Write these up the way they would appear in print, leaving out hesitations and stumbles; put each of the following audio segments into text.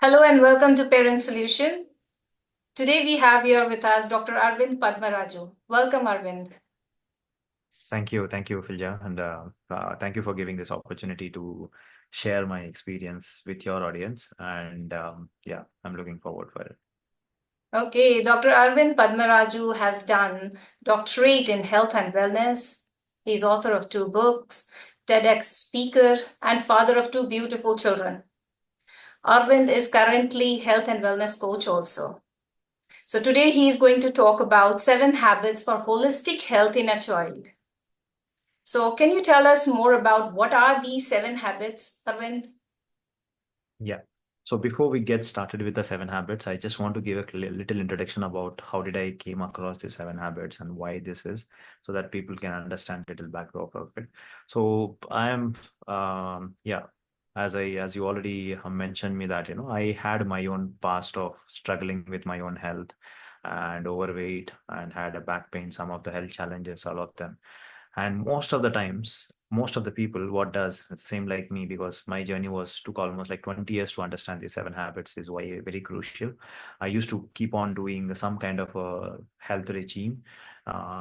Hello and welcome to Parent Solution. Today we have here with us Dr. Aravind Padmaraju. Welcome, Arvind. Thank you, Filja, and thank you for giving this opportunity to share my experience with your audience. And yeah, I'm looking forward for it. Okay, Dr. Aravind Padmaraju has done doctorate in health and wellness. He's author of 2 books, TEDx speaker, and father of 2 beautiful children. Arvind is currently health and wellness coach also. So today he is going to talk about 7 habits for holistic health in a child. So can you tell us more about what are these 7 habits, Arvind? Yeah. So before we get started with the 7 habits, I just want to give a little introduction about how did I came across the 7 habits and why this is, so that people can understand a little background of it. So I am, yeah, as you already mentioned me that I had my own past of struggling with my own health and overweight and had a back pain, some of the health challenges, all of them. And most of the times, most of the people, what does it's the same like me, because my journey was took almost like 20 years to understand these 7 habits is why very crucial. I used to keep on doing some kind of a health regime,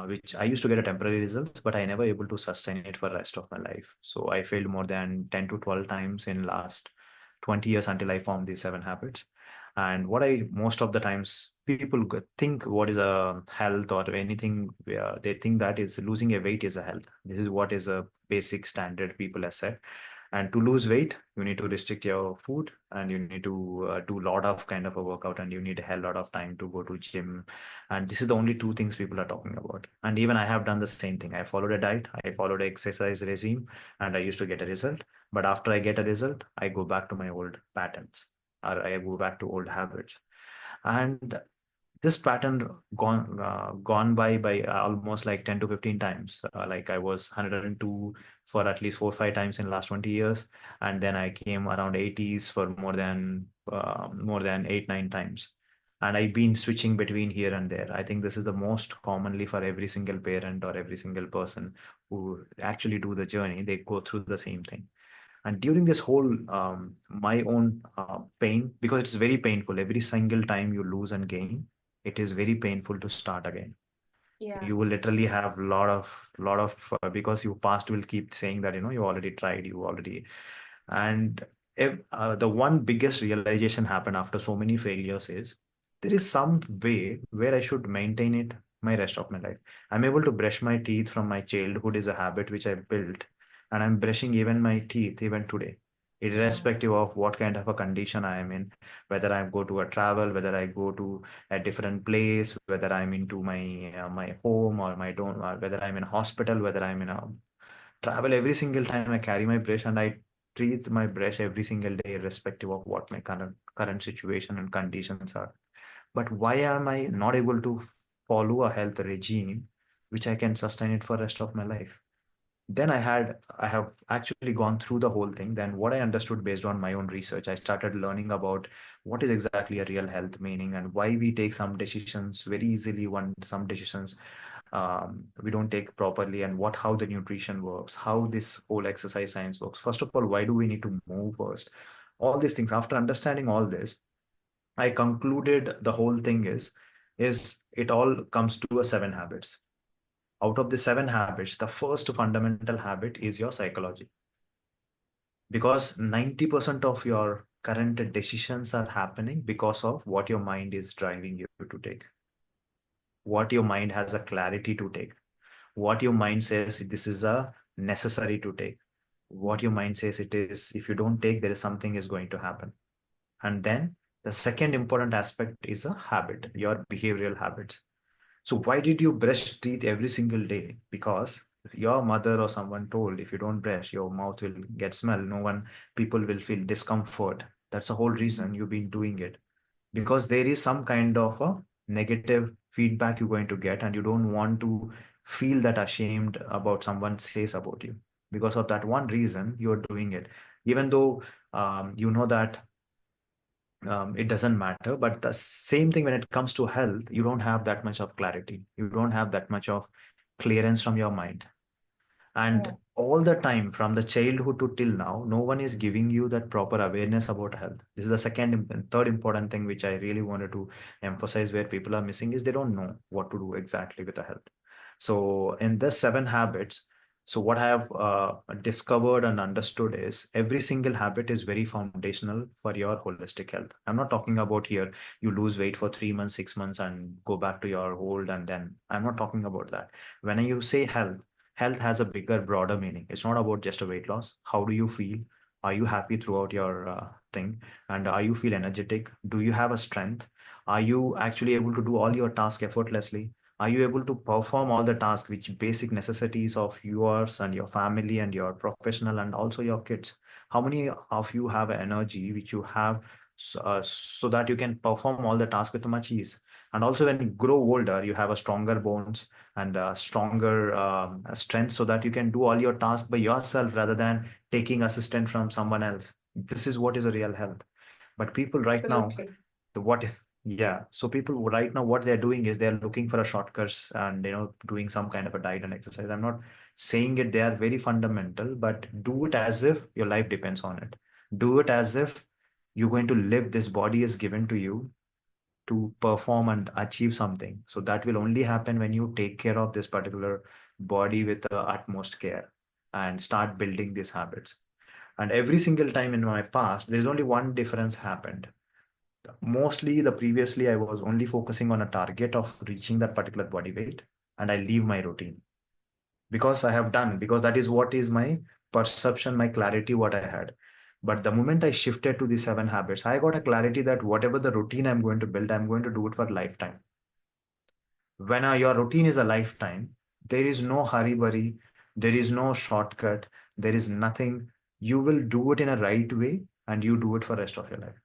which I used to get a temporary results, but I never able to sustain it for the rest of my life. So I failed more than 10 to 12 times in last 20 years until I formed these 7 habits. And what I most of the times people think what is a health or anything, they think that is losing a weight is a health. This is what is a basic standard people have said. And to lose weight, you need to restrict your food and you need to do a lot of kind of a workout and you need a hell lot of time to go to gym. And this is the only 2 things people are talking about. And even I have done the same thing. I followed a diet, I followed an exercise regime, and I used to get a result. But after I get a result, I go back to my old patterns or I go back to old habits. And this pattern gone by almost like 10 to 15 times. Like I was 102 for at least 4 or 5 times in last 20 years, and then I came around 80s for more than 8 9 times. And I've been switching between here and there. I think this is the most commonly for every single parent or every single person who actually do the journey. They go through the same thing. And during this whole my own pain, because it's very painful every single time you lose and gain, it is very painful to start again. Yeah. You will literally have lot of because your past will keep saying that you already tried, you already. And if the one biggest realization happened after so many failures is there is some way where I should maintain it my rest of my life. I'm able to brush my teeth from my childhood is a habit which I built, and I'm brushing even my teeth even today, irrespective of what kind of a condition I am in, whether I go to a travel, whether I go to a different place, whether I'm into my home or my don't, or whether I'm in a hospital, whether I'm in a travel. Every single time I carry my brush and I treat my brush every single day, irrespective of what my current situation and conditions are. But why am I not able to follow a health regime which I can sustain it for the rest of my life? Then I have actually gone through the whole thing. Then what I understood based on my own research, I started learning about what is exactly a real health meaning and why we take some decisions very easily when some decisions we don't take properly, and what how the nutrition works, how this whole exercise science works. First of all, why do we need to move first? All these things. After understanding all this, I concluded the whole thing is it all comes to a 7 habits. Out of the 7 habits, the first fundamental habit is your psychology, because 90% of your current decisions are happening because of what your mind is driving you to take, what your mind has a clarity to take, what your mind says this is a necessary to take, what your mind says it is if you don't take there is something is going to happen. And then the second important aspect is a habit, your behavioral habits. So why did you brush teeth every single day? Because your mother or someone told if you don't brush, your mouth will get smell. No one, people will feel discomfort. That's the whole reason you've been doing it. Because there is some kind of a negative feedback you're going to get, and you don't want to feel that ashamed about someone says about you. Because of that one reason, you're doing it. Even though you know that it doesn't matter. But the same thing when it comes to health, you don't have that much of clarity. You don't have that much of clearance from your mind. And Yeah. all the time from the childhood to till now, no one is giving you that proper awareness about health. This is the and third important thing which I really wanted to emphasize, where people are missing, is they don't know what to do exactly with the health. So in this 7 habits, so what I have discovered and understood is every single habit is very foundational for your holistic health. I'm not talking about here you lose weight for 3 months, 6 months, and go back to your old, and then I'm not talking about that. When you say health, health has a bigger, broader meaning. It's not about just a weight loss. How do you feel? Are you happy throughout your thing? And are you feel energetic? Do you have a strength? Are you actually able to do all your tasks effortlessly? Are you able to perform all the tasks which basic necessities of yours and your family and your professional and also your kids? How many of you have energy which you have, so that you can perform all the tasks with much ease? And also when you grow older, you have a stronger bones and a stronger strength, so that you can do all your tasks by yourself rather than taking assistance from someone else. This is what is a real health. But people right now, Absolutely. the what is yeah, so people right now, what they're doing is they're looking for a shortcuts and doing some kind of a diet and exercise. I'm not saying it, they are very fundamental, but do it as if your life depends on it. Do it as if you're going to live, this body is given to you to perform and achieve something. So that will only happen when you take care of this particular body with the utmost care and start building these habits. And every single time in my past, there's only one difference happened. Mostly the previously I was only focusing on a target of reaching that particular body weight, and I leave my routine because I have done, because that is what is my perception, my clarity, what I had. But the moment I shifted to the 7 habits, I got a clarity that whatever the routine I'm going to build, I'm going to do it for lifetime. When your routine is a lifetime, there is no hurry burry, there is no shortcut, there is nothing. You will do it in a right way, and you do it for rest of your life.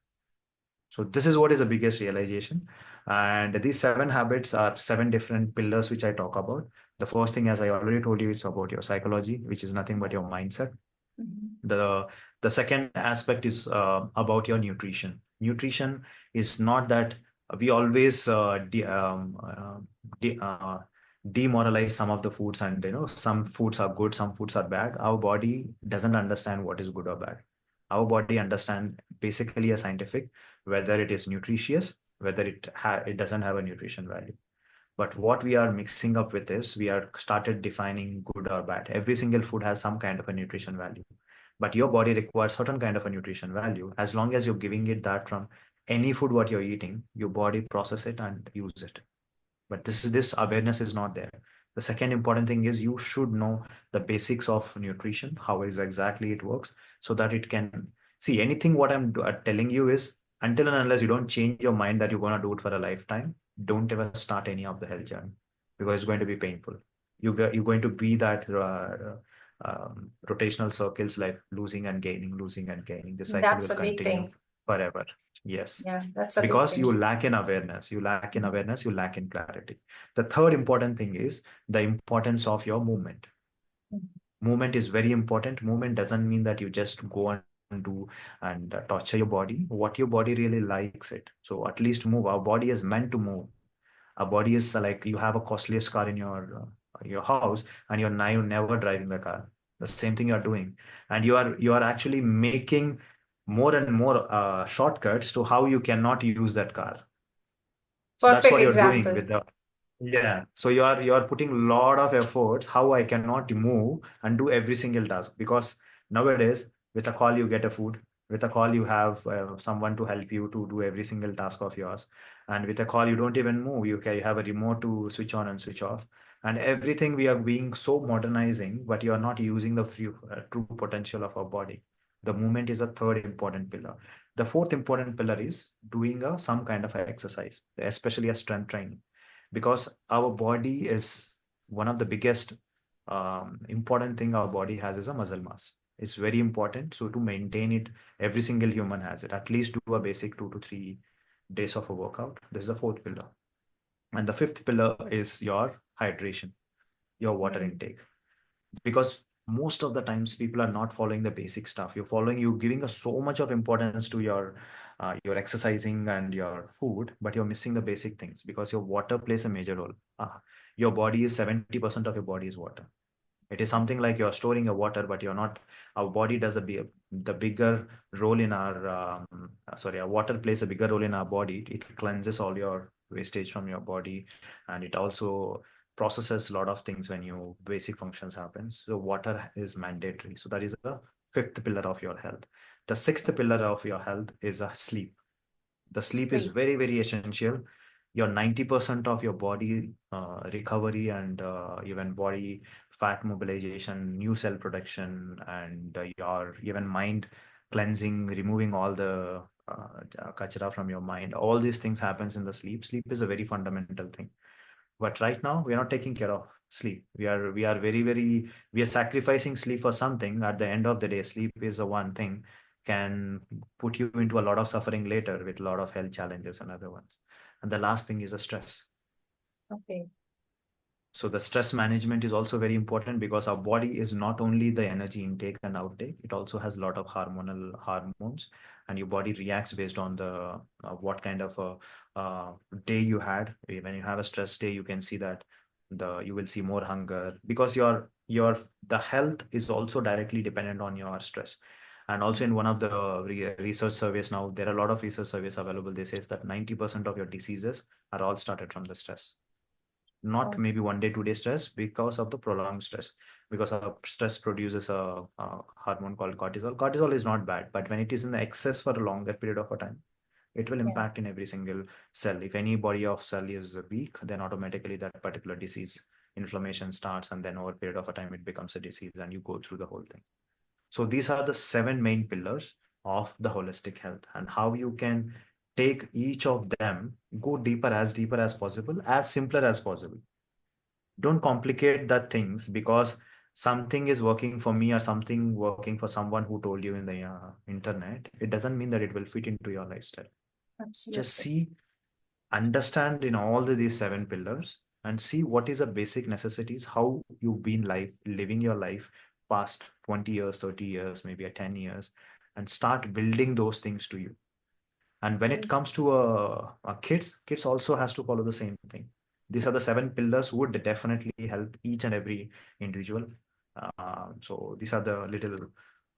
So this is what is the biggest realization. And these 7 habits are 7 different pillars which I talk about. The first thing, as I already told you, it's about your psychology, which is nothing but your mindset. Mhm. The second aspect is about your nutrition. Nutrition is not that we always de demoralize some of the foods, and some foods are good, some foods are bad. Our body doesn't understand what is good or bad. Our body understand basically a scientific, whether it is nutritious, whether it doesn't have a nutrition value. But what we are mixing up with is we are started defining good or bad. Every single food has some kind of a nutrition value, but your body requires certain kind of a nutrition value. As long as you're giving it that from any food what you're eating, your body process it and use it. But this awareness is not there. The second important thing is you should know the basics of nutrition, how is exactly it works, so that it can see anything. What I'm telling you is, until and unless you don't change your mind that you're going to do it for a lifetime, don't ever start any of the health journey, because it's going to be painful. You're going to be that rotational circles, like losing and gaining, losing and gaining. The cycle That's will a big continue thing. forever. Yes, Yeah, that's a big because thing. you lack in awareness, you lack in clarity. The third important thing is the importance of your movement. Mhm. Movement is very important. Movement doesn't mean that you just go and do and torture your body. What your body really likes it, so at least move. Our body is meant to move. Our body is like, you have a costliest car in your house, and you're now never driving the car. The same thing you're doing, and you are actually making more and more shortcuts to how you cannot use that car. So that's Perfect what you're doing example. with the yeah. So you are putting a lot of efforts. How I cannot move and do every single task, because nowadays with a call you get a food. With a call you have someone to help you to do every single task of yours, and with a call you don't even move. You have a remote to switch on and switch off, and everything we are being so modernizing, but you are not using the true potential of our body. The movement is a third important pillar. The fourth important pillar is doing some kind of exercise, especially a strength training, because our body is one of the biggest important thing our body has is a muscle mass. It's very important. So to maintain it, every single human has it. At least do a basic 2 to 3 days of a workout. This is the fourth pillar. And the fifth pillar is your hydration, your water Mhm. intake, because most of the times people are not following the basic stuff. You're giving us so much of importance to your exercising and your food, but you're missing the basic things, because your water plays a major role. Your body is 70% of your body is water. It is something like you're storing your water, but you're not. Our body does the bigger role in our sorry, our water plays a bigger role in our body. It cleanses all your wastage from your body, and it also processes a lot of things when you basic functions happens. So water is mandatory. So that is the fifth pillar of your health. The sixth pillar of your health is a sleep. The sleep is Sleep. very, very essential. Your 90% of your body recovery and even body fat mobilization, new cell production, and your even mind cleansing, removing all the kachara from your mind. All these things happens in the sleep. Sleep is a very fundamental thing. But right now, we are not taking care of sleep. We are we are sacrificing sleep for something. At the end of the day, sleep is the one thing can put you into a lot of suffering later with a lot of health challenges and other ones. And the last thing is a stress. Okay. So the stress management is also very important because our body is not only the energy intake and outtake, it also has a lot of hormonal hormones, and your body reacts based on the what kind of day you had. When you have a stress day, you can see that you will see more hunger because the health is also directly dependent on your stress. And also in one of the research surveys now, there are a lot of research surveys available. They says that 90% of your diseases are all started from the stress, not maybe Okay. 1 day 2 day stress, because of the prolonged stress, because our stress produces a hormone called cortisol. Cortisol is not bad, but when it is in the excess for a longer period of a time, it will Yeah. impact in every single cell. If any body of cell is weak, then automatically that particular disease inflammation starts, and then over a period of a time it becomes a disease and you go through the whole thing. So these are the seven main pillars of the holistic health, and how you can take each of them, go deeper as possible, as simpler as possible. Don't complicate the things because something is working for me or something working for someone who told you in the internet. It doesn't mean that it will fit into your lifestyle. Just Absolutely. see, understand in all these seven pillars, and see what is the basic necessities, how you've been living your life past 20 years, 30 years, maybe a 10 years, and start building those things to you. And when it Okay. comes to kids also has to follow the same thing. These are the seven pillars would definitely help each and every individual. So these are the little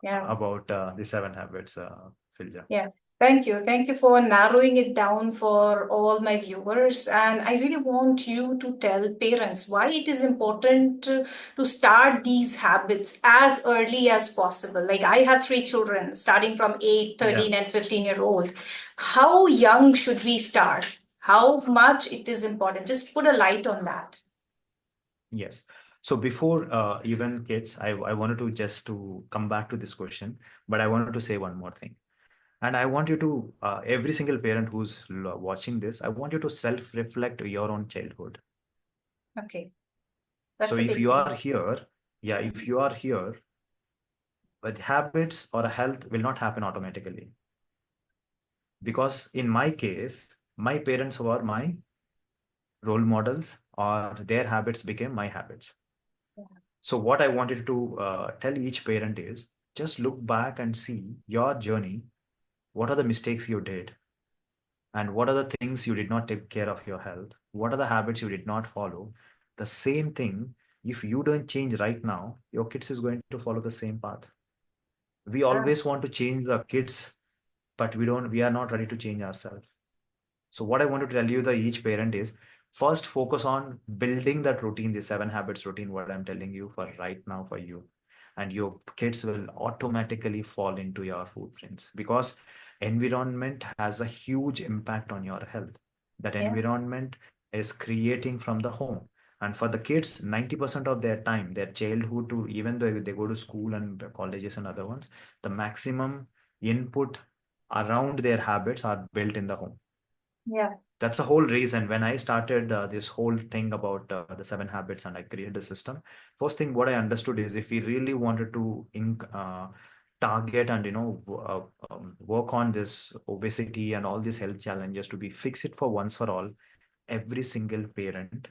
Yeah. about the seven habits, Filja. Yeah. Thank you. Thank you for narrowing it down for all my viewers. And I really want you to tell parents why it is important to start these habits as early as possible. Like I have three children starting from 8, Yeah. 13, and 15-year-old. How young should we start? How much it is important? Just put a light on that. Yes. So before even kids, I wanted to just to come back to this question, but I wanted to say one more thing. And I want you to, every single parent who's watching this, I want you to self-reflect your own childhood. Okay. So That's a if big you thing. are here, yeah, if you are here, but habits or health will not happen automatically. Because in my case, my parents were my role models, or their habits became my habits. So what I wanted to tell each parent is just look back and see your journey. What are the mistakes you did? And what are the things you did not take care of your health? What are the habits you did not follow? The same thing, if you don't change right now, your kids is going to follow the same path. We Yeah. always want to change the kids, but we are not ready to change ourselves. So what I want to tell you, the each parent is first focus on building that routine, the seven habits routine, what I'm telling you for right now for you. And your kids will automatically fall into your footprints because environment has a huge impact on your health. That Yeah. environment is creating from the home. And for the kids, 90% of their time, their childhood to even though they go to school and colleges and other ones, the maximum input around their habits are built in the home. Yeah. That's the whole reason when I started this whole thing about the seven habits and I created a system. First thing what I understood is if we really wanted to target and work on this obesity and all these health challenges to be fix it for once for all, every single parent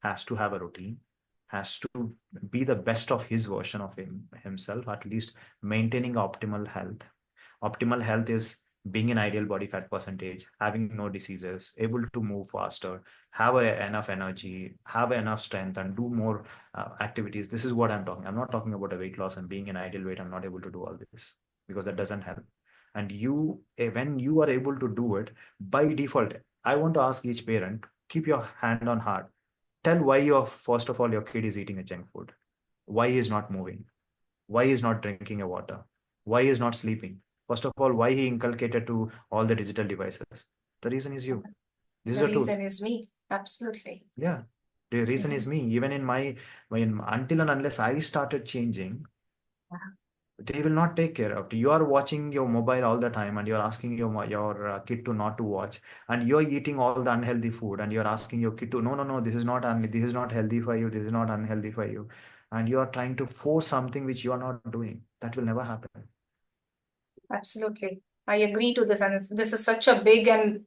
has to have a routine, has to be the best of his version of himself, at least maintaining optimal health. Optimal health is being in ideal body fat percentage, having no diseases, able to move faster, have enough energy, have enough strength, and do more activities. This is what I'm talking. I'm not talking about a weight loss and being in ideal weight. I'm not able to do all this because that doesn't help. And when you are able to do it by default, I want to ask each parent, keep your hand on heart. Tell why first of all, your kid is eating a junk food. Why he is not moving? Why he is not drinking a water? Why he is not sleeping? First of all, why he inculcated to all the digital devices? The reason is you. This is The the truth. reason is me. Absolutely. Yeah. The reason is Mhm. me. Even in when until and unless I started changing, they will not take care of. You are watching your mobile all the time, and you're asking your kid to not to watch, and you're eating all the unhealthy food, and you're asking your kid to no, no, no, this is not this is not healthy for you, this is not unhealthy for you, and you are trying to force something which you are not doing. That will never happen. Absolutely. I agree to this. And this is such a big and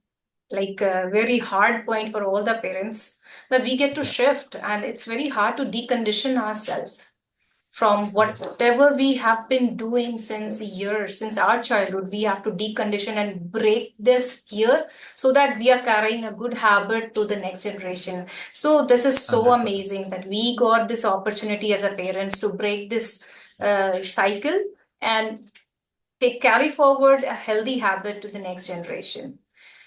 like a very hard point for all the parents that we get to Yeah. shift. And it's very hard to decondition ourselves from Yes. whatever we have been doing since years, since our childhood. We have to decondition and break this here so that we are carrying a good habit to the next generation. So this is so 100%. amazing that we got this opportunity as a parents to break this cycle and take carry forward a healthy habit to the next generation.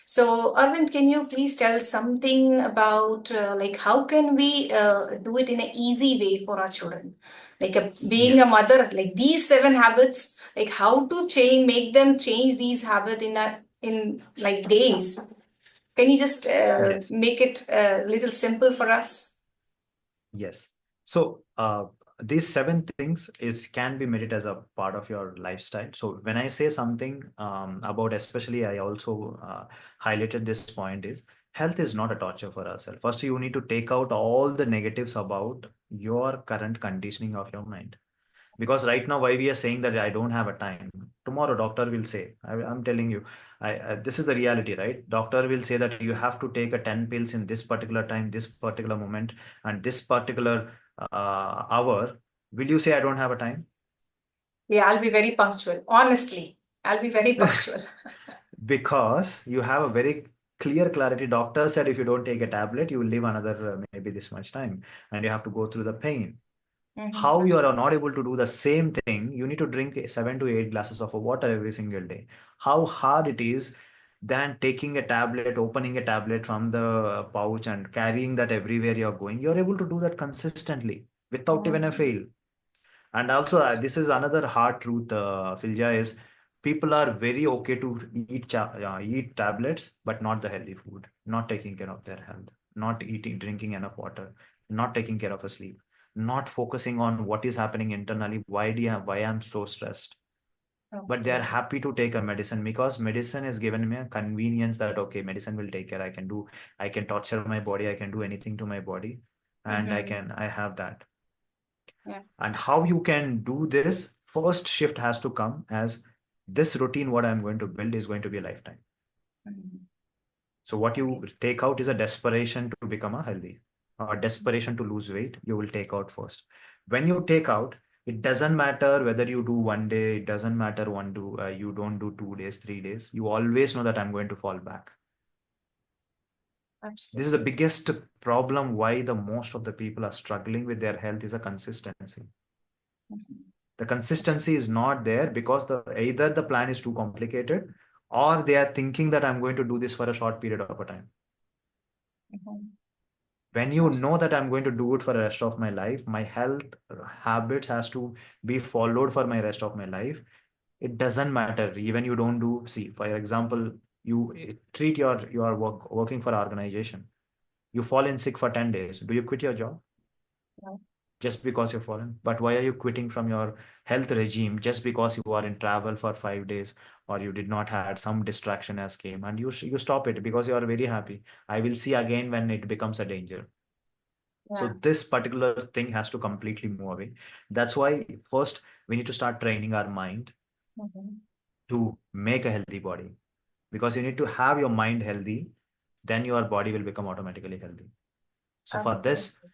So, Arvind, can you please tell something about like how can we do it in an easy way for our children? Like being a Yes. mother, like these 7 habits, like how to change, make them change these habits in like days. Can you just Yes. make it a little simple for us? Yes. So these seven things is can be made it as a part of your lifestyle. So when I say something about, especially I also highlighted this point is health is not a torture for ourselves. First, you need to take out all the negatives about your current conditioning of your mind. Because right now, why we are saying that I don't have a time, tomorrow doctor will say, I'm telling you, this is the reality, right? Doctor will say that you have to take a 10 pills in this particular time, this particular moment, and this particular hour. Will you say I don't have a time? Yeah, I'll be very punctual. Honestly, I'll be very punctual. Because you have a very clear clarity. Doctor said if you don't take a tablet, you will live another maybe this much time, and you have to go through the pain. How you are not able to do the same thing, you need to drink 7 to 8 glasses of water every single day. How hard it is than taking a tablet, opening a tablet from the pouch and carrying that everywhere you're going. You're able to do that consistently without even a Mhm. fail. And also, this is another hard truth, Filja, is people are very okay to eat tablets, but not the healthy food, not taking care of their health, not eating, drinking enough water, not taking care of a sleep, not focusing on what is happening internally. Why I'm so stressed? But they are Okay. happy to take a medicine because medicine has given me a convenience that okay, medicine will take care. I can torture my body, I can do anything to my body, and Mm-hmm. I have that. Yeah. And how you can do this, first shift has to come as this routine, what I'm going to build is going to be a lifetime. Mhm. So what Okay. you take out is a desperation to become a healthy, a desperation to lose weight, you will take out first. When you take out, it doesn't matter whether you do one day, it doesn't matter you don't do 2 days, 3 days, you always know that I'm going to fall back. This is the Absolutely. biggest problem why the most of the people are struggling with their health is a consistency. Mhm. The consistency is not there because either the plan is too complicated or they are thinking that I'm going to do this for a short period of a time. Mhm. When you know Absolutely. that I'm going to do it for the rest of my life, my health habits has to be followed for my rest of my life. It doesn't matter. Even you don't do, see, for example, you treat your working for an organization. You fall in sick for 10 days. Do you quit your job? No. Just because you've fallen. But why are you quitting from your health regime just because you are in travel for 5 days or you did not had some distraction as came and you stop it because you are very happy. I will see again when it becomes a danger. So Yeah. this particular thing has to completely move away. That's why first we need to start training our mind Mhm. to make a healthy body because you need to have your mind healthy, then your body will become automatically healthy. So for this, Absolutely.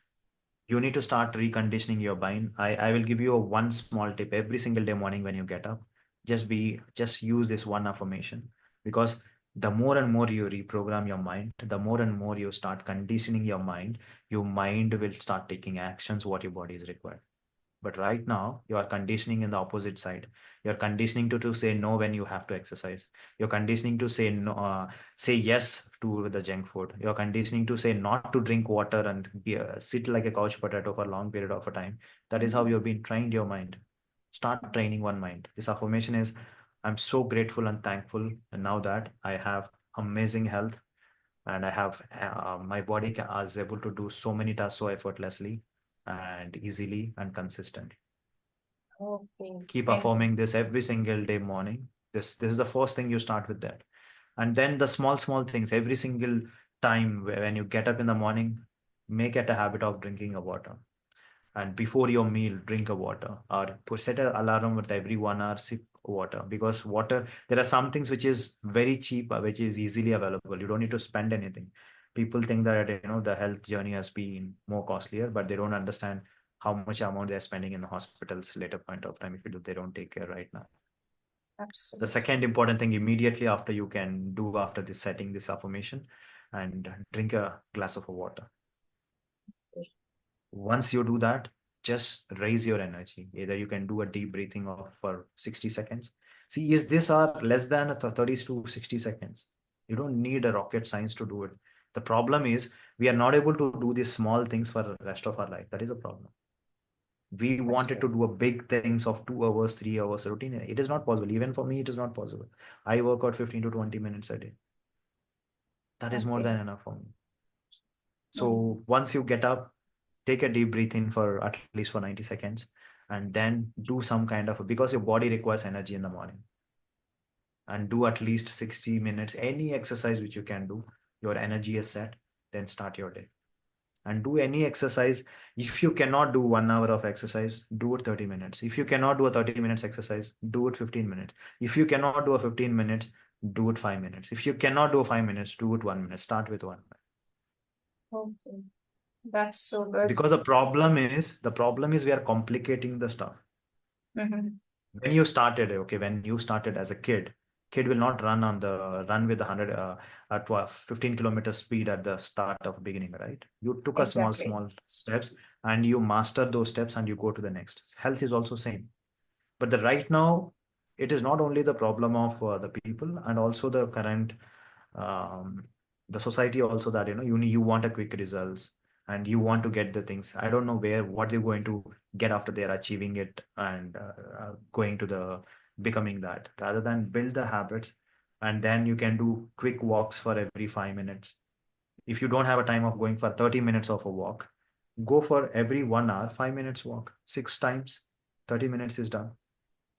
you need to start reconditioning your mind. I will give you a one small tip every single day morning when you get up. Just use this one affirmation. Because the more and more you reprogram your mind, the more and more you start conditioning your mind will start taking actions what your body is required. But right now, you are conditioning in the opposite side. You're conditioning to say no when you have to exercise. You're conditioning to say no, say yes to the junk food. You're conditioning to say not to drink water and sit like a couch potato for a long period of a time. That is how you've been trained your mind. Start training one mind. This affirmation is, I'm so grateful and thankful. And now that I have amazing health and I have my body is able to do so many tasks so effortlessly and easily and consistently. Okay, Keep thank you. performing this every single day morning. This is the first thing you start with that. And then the small things every single time when you get up in the morning, make it a habit of drinking a water. And before your meal, drink a water or set an alarm with every 1 hour, sip water. Because water, there are some things which is very cheap, which is easily available. You don't need to spend anything. People think that the health journey has been more costlier, but they don't understand how much amount they're spending in the hospitals later point of time if they don't take care right now. The Absolutely. second important thing immediately after you can do after this setting this affirmation and drink a glass of water. Once you do that, just raise your energy. Either you can do a deep breathing of for 60 seconds. See, is this are less than 30 to 60 seconds. You don't need a rocket science to do it. The problem is we are not able to do these small things for the rest of our life. That is a problem. We wanted to Absolutely. do a big things of 2 hours, 3 hours routine. It is not possible. Even for me, it is not possible. I work out 15 to 20 minutes a day. That is more Okay. than enough for me. Mhm. So once you get up, take a deep breath in for at least for 90 seconds and then do some kind of because your body requires energy in the morning and do at least 60 minutes any exercise which you can do. Your energy is set, then start your day and do any exercise. If you cannot do 1 hour of exercise, do it 30 minutes. If you cannot do a 30 minutes exercise, do it 15 minutes. If you cannot do a 15 minutes, do it 5 minutes. If you cannot do 5 minutes, do it 1 minute. Start with 1 minute. Okay. That's so good. Because the problem is we are complicating the stuff. Mm-hmm. When you started as a kid will not run with 100 12 15 kilometer speed at the start of beginning, right? You took a Exactly. small steps and you master those steps and you go to the next. Health is also same. But the right now, it is not only the problem of the people and also the current um, the society also that you want a quick results and you want to get the things. I don't know what they're going to get after they're achieving it and going to the becoming that rather than build the habits. And then you can do quick walks for every 5 minutes. If you don't have a time of going for 30 minutes of a walk, go for every 1 hour 5 minutes walk 6 times. 30 minutes is done.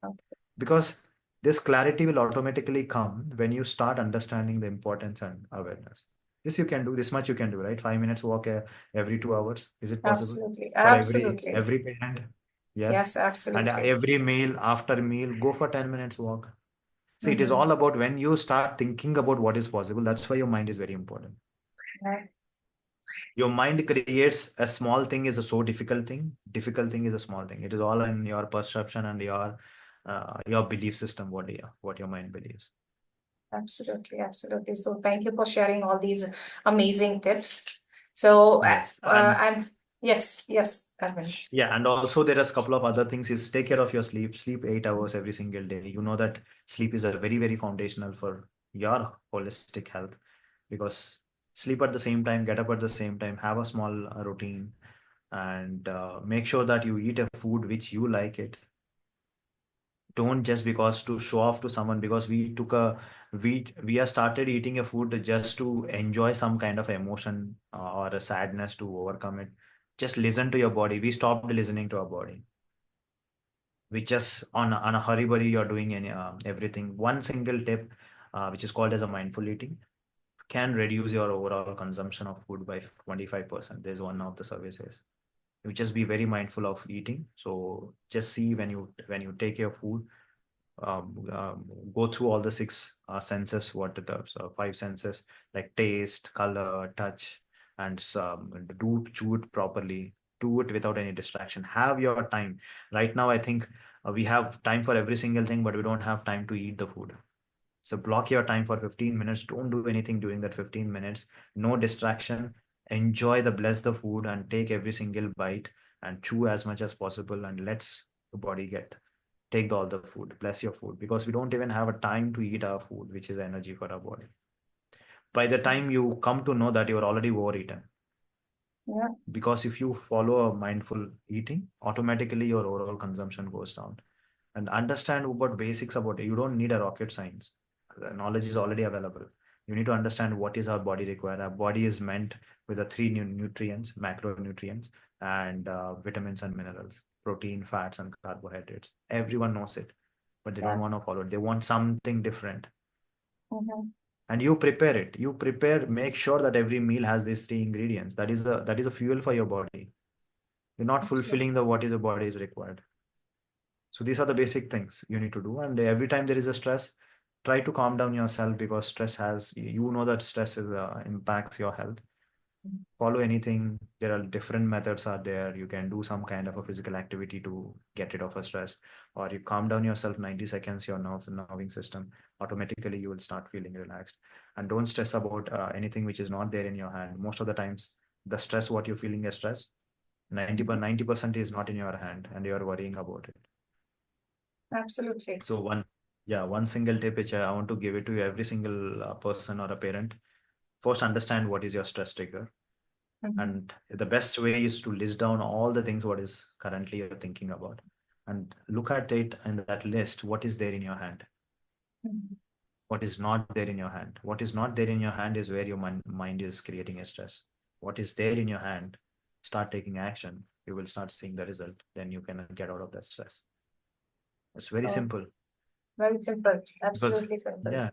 Okay. Because this clarity will automatically come when you start understanding the importance and awareness. This you can do, this much you can do, right? 5 minutes walk every 2 hours. Is it possible Absolutely. for Absolutely. every parent? Yes. Yes, And absolutely. every meal after meal, go for 10 minutes walk. See, it is Mm-hmm. all about when you start thinking about what is possible. That's why your mind is very important. Right. Your mind creates a small thing is a so difficult thing. Difficult thing is a small thing. It is all in your perception and your belief system. What your mind believes. Absolutely. Absolutely. So thank you for sharing all these amazing tips. So Yes, and yes, yes, Arvind. yeah, and also there is a couple of other things. Is take care of your sleep. Sleep 8 hours every single day. You know that sleep is a very foundational for your holistic health because sleep at the same time, get up at the same time, have a small routine, and make sure that you eat a food which you like it. Don't just because to show off to someone because we are started eating a food just to enjoy some kind of emotion or a sadness to overcome it. Just listen to your body. We stopped listening to our body. We just on a hurry burry you're doing everything. One single tip which is called as a mindful eating can reduce your overall consumption of food by 25%. There's one of the services. You just be very mindful of eating. So just see when you take your food, go through all the six senses, what the five senses like taste, color, touch, and chew it properly. Do it without any distraction. Have your time. Right now, I think we have time for every single thing, but we don't have time to eat the food. So block your time for 15 minutes. Don't do anything during that 15 minutes. No distraction. Bless the food and take every single bite and chew as much as possible and let's the body take all the food, bless your food, because we don't even have a time to eat our food, which is energy for our body. By the time you come to know that you're already overeaten, Yeah. because if you follow a mindful eating, automatically your overall consumption goes down. And understand about basics about it. You don't need a rocket science. The knowledge is already available. You need to understand what is our body required. Our body is meant with the three nutrients, macronutrients, and vitamins and minerals, protein, fats, and carbohydrates. Everyone knows it, but they Yeah. don't want to follow it. They want something different. Mm-hmm. And you prepare it. You prepare, make sure that every meal has these three ingredients. That is a fuel for your body. You're not Absolutely. fulfilling the what is the body is required. So these are the basic things you need to do. And every time there is a stress, try to calm down yourself because stress has, that stress impacts your health. Follow anything. There are different methods are there. You can do some kind of a physical activity to get rid of a stress, or you calm down yourself 90 seconds, your nerving system, automatically you will start feeling relaxed. And don't stress about anything which is not there in your hand. Most of the times, the stress, what you're feeling is stress, 90% is not in your hand and you're worrying about it. Absolutely. So one single tip which I want to give it to every single person or a parent. First, understand what is your stress trigger, Mm-hmm. and the best way is to list down all the things what is currently you're thinking about, and look at it in that list. What is there in your hand? Mm-hmm. What is not there in your hand? What is not there in your hand is where your mind is creating a stress. What is there in your hand? Start taking action. You will start seeing the result. Then you can get out of that stress. It's very Oh, simple very simple. because Absolutely simple. yeah.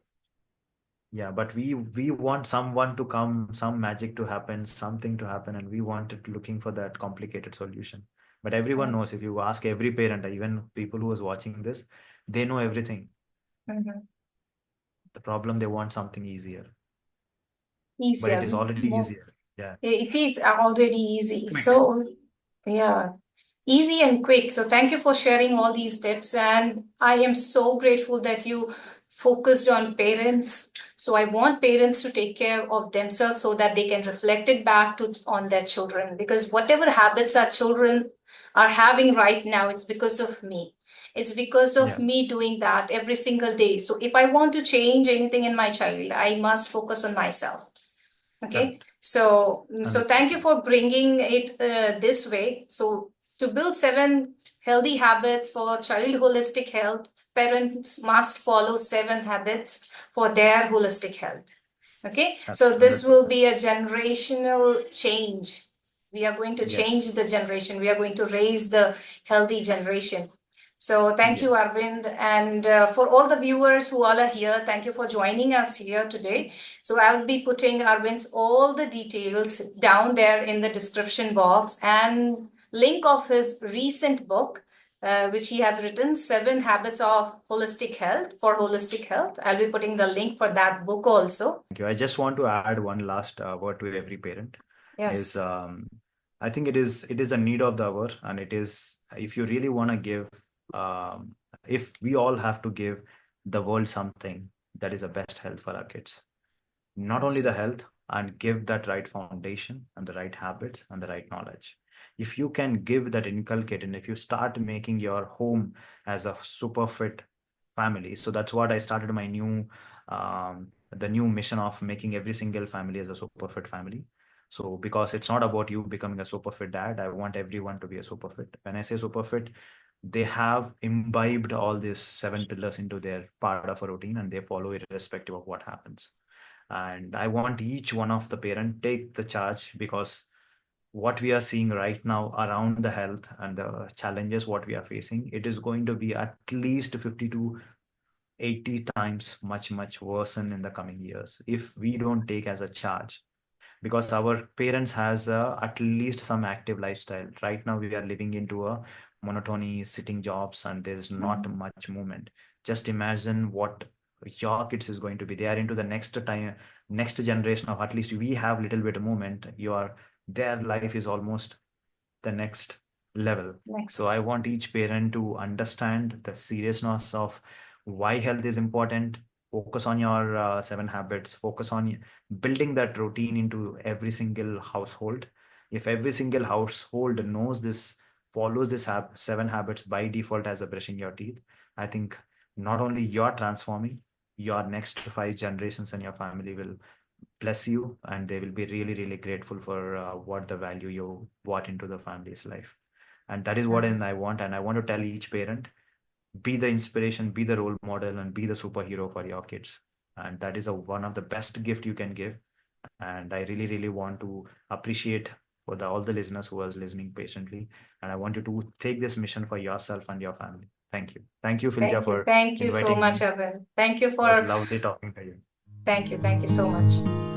Yeah, but we want someone to come, some magic to happen, something to happen, and we wanted looking for that complicated solution. But everyone knows if you ask every parent, even people who is watching this, they know everything. Mm-hmm. The problem they want something easier, but it Easier. is already More. easier. Yeah, It is already easy. quick. So, yeah, easy and quick. So, thank you for sharing all these tips. And I am so grateful that you focused on parents. So, I want parents to take care of themselves so that they can reflect it back to on their children. Because whatever habits our children are having right now, it's because of me. It's because of Yeah, me doing that every single day. So, if I want to change anything in my child, I must focus on myself. Okay, correct. so thank you 100%. for bringing it this way. So to build 7 healthy habits for child holistic health, parents must follow 7 habits for their holistic health. Okay, so this will 100%. be a generational change. We are going to change Yes, the generation. We are going to raise the healthy generation. So thank you, yes. Arvind. And for all the viewers who all are here, thank you for joining us here today. So I will be putting Arvind's all the details down there in the description box and link of his recent book, which he has written, 7 Habits of Holistic Health for Holistic Health. I'll be putting the link for that book also. Thank you. I just want to add one last word to every parent. Is Yes, I think it is a need of the hour, and it is if you really want to give, um, if we all have to give the world something that is the best health for our kids, not only the absolutely. health, and give that right foundation and the right habits and the right knowledge. If you can give that inculcate, and if you start making your home as a super fit family, so that's what I started my new the new mission of making every single family as a super fit family. So because it's not about you becoming a super fit dad, I want everyone to be a super fit. When I say super fit, they have imbibed all these 7 pillars into their part of a routine and they follow it irrespective of what happens. And I want each one of the parent take the charge, because what we are seeing right now around the health and the challenges what we are facing, it is going to be at least 50 to 80 times much worse in the coming years if we don't take as a charge, because our parents has at least some active lifestyle. Right now we are living into a monotony sitting jobs and there's not Mhm. much movement. Just imagine what your kids is going to be. They are into the next generation of, at least we have little bit of movement, your their life is almost the next level. So Next. I want each parent to understand the seriousness of why health is important, Focus on your 7 habits. Focus on building that routine into every single household. If every single household knows this, follows this 7 habits by default as a brushing your teeth, I think not only you're transforming, your next 5 generations in your family will bless you, and they will be really, really grateful for what the value you brought into the family's life. And that is what I want. And I want to tell each parent, be the inspiration, be the role model, and be the superhero for your kids. And that is one of the best gift you can give. And I really, really want to appreciate for all the listeners who are listening patiently. And I want you to take this mission for yourself and your family. Thank you. Thank you, Filja, Thank you. for Thank you so inviting much, me. Arvind. Thank you It was for, lovely talking to you. thank you. Thank you so much.